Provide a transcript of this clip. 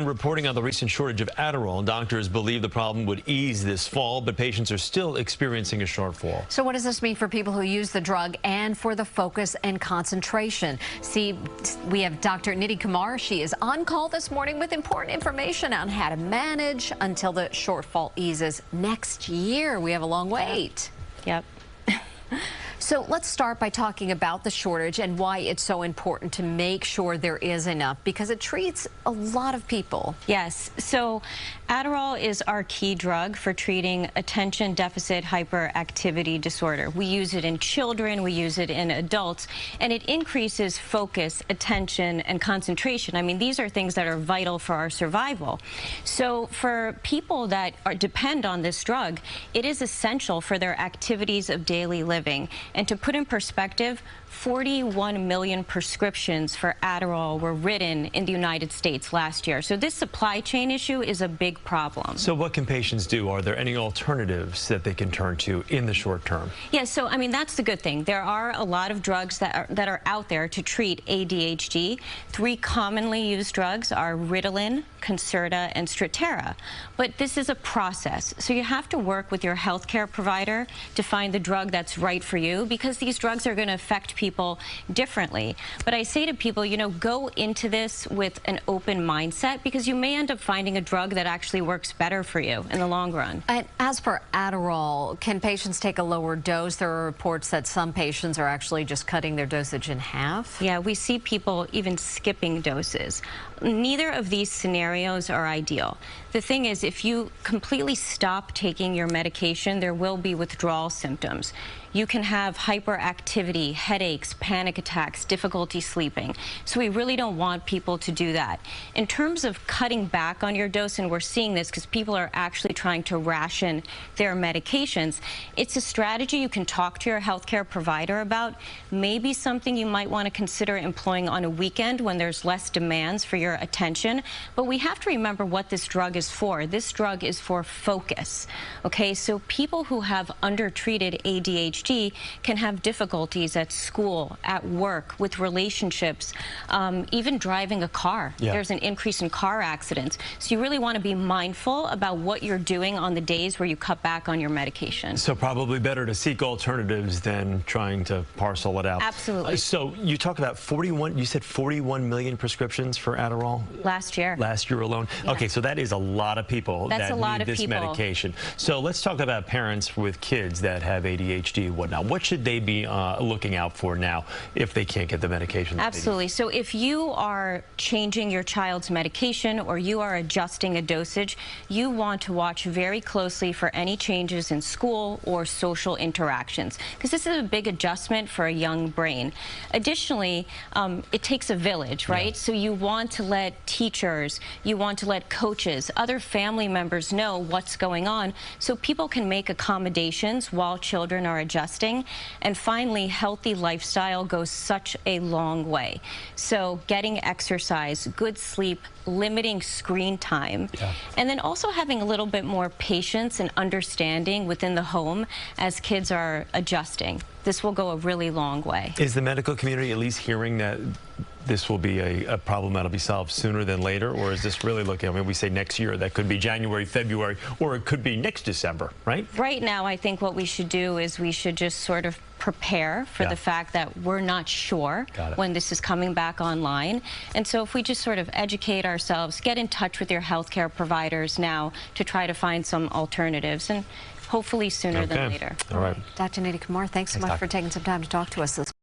began reporting on the recent shortage of Adderall. Doctors believe the problem would ease this fall, but patients are still experiencing a shortfall. So what does this mean for people who use the drug and for the focus and concentration? See, we have Dr. Nidhi Kumar. She is on call this morning with important information on how to manage until the shortfall eases next year. We have a long wait. Yep. So let's start by talking about the shortage and why it's so important to make sure there is enough, because it treats a lot of people. Yes. So Adderall is our key drug for treating attention deficit hyperactivity disorder. We use it in children, we use it in adults, and it increases focus, attention, and concentration. I mean, these are things that are vital for our survival. So for people that depend on this drug, it is essential for their activities of daily living. And to put in perspective, 41 million prescriptions for Adderall were written in the United States last year. So this supply chain issue is a big problem. So what can patients do? Are there any alternatives that they can turn to in the short term? Yeah, so I mean, that's the good thing. There are a lot of drugs that are out there to treat ADHD. 3 commonly used drugs are RITALIN, Concerta, and Strattera. But this is a process. So you have to work with your healthcare provider to find the drug that's right for you, because these drugs are going to affect people differently. But I say to people, you know, go into this with an open mindset, because you may end up finding a drug that actually works better for you in the long run. And as for Adderall, can patients take a lower dose? There are reports that some patients are actually just cutting their dosage in half. Yeah, we see people even skipping doses. Neither of these scenarios are ideal. The thing is, if you completely stop taking your medication, there will be withdrawal symptoms. You can have hyperactivity, headaches, panic attacks, difficulty sleeping. So we really don't want people to do that. In terms of cutting back on your dose, and we're seeing this because people are actually trying to ration their medications, it's a strategy you can talk to your healthcare provider about. Maybe something you might want to consider employing on a weekend when there's less demands for your attention. But we have to remember what this drug is for. This drug is for focus. Okay, so people who have undertreated ADHD can have difficulties at school, at work, with relationships, even driving a car. Yeah. There's an increase in car accidents. So you really want to be mindful about what you're doing on the days where you cut back on your medication. So probably better to seek alternatives than trying to parcel it out. Absolutely. So you talk about 41, you said 41 million prescriptions for Adderall? Last year. Last year alone? Yeah. Okay, so that is a lot of people that need this medication. So let's talk about parents with kids that have ADHD and whatnot. What should they be looking out for now if they can't get the medication? Absolutely. So if you are changing your child's medication or you are adjusting a dosage, you want to watch very closely for any changes in school or social interactions, because this is a big adjustment for a young brain. Additionally, it takes a village, right? Yeah. So you want to let teachers, you want to let coaches, other family members know what's going on so people can make accommodations while children are adjusting. And finally, healthy lifestyle goes such a long way. So getting exercise, good sleep, limiting screen time, and then also having a little bit more patience and understanding within the home as kids are adjusting. This will go a really long way. Is the medical community at least hearing that this will be a problem that'll be solved sooner than later, or is this really looking, I mean, we say next year, that could be January, February, or it could be next December, right? Right now, I think what we should do is we should just sort of prepare for the fact that we're not sure when this is coming back online. And so if we just sort of educate ourselves, get in touch with your healthcare providers now to try to find some alternatives, and hopefully sooner than later. All right. Dr. Nidhi Kumar, thanks so much for taking some time to talk to us this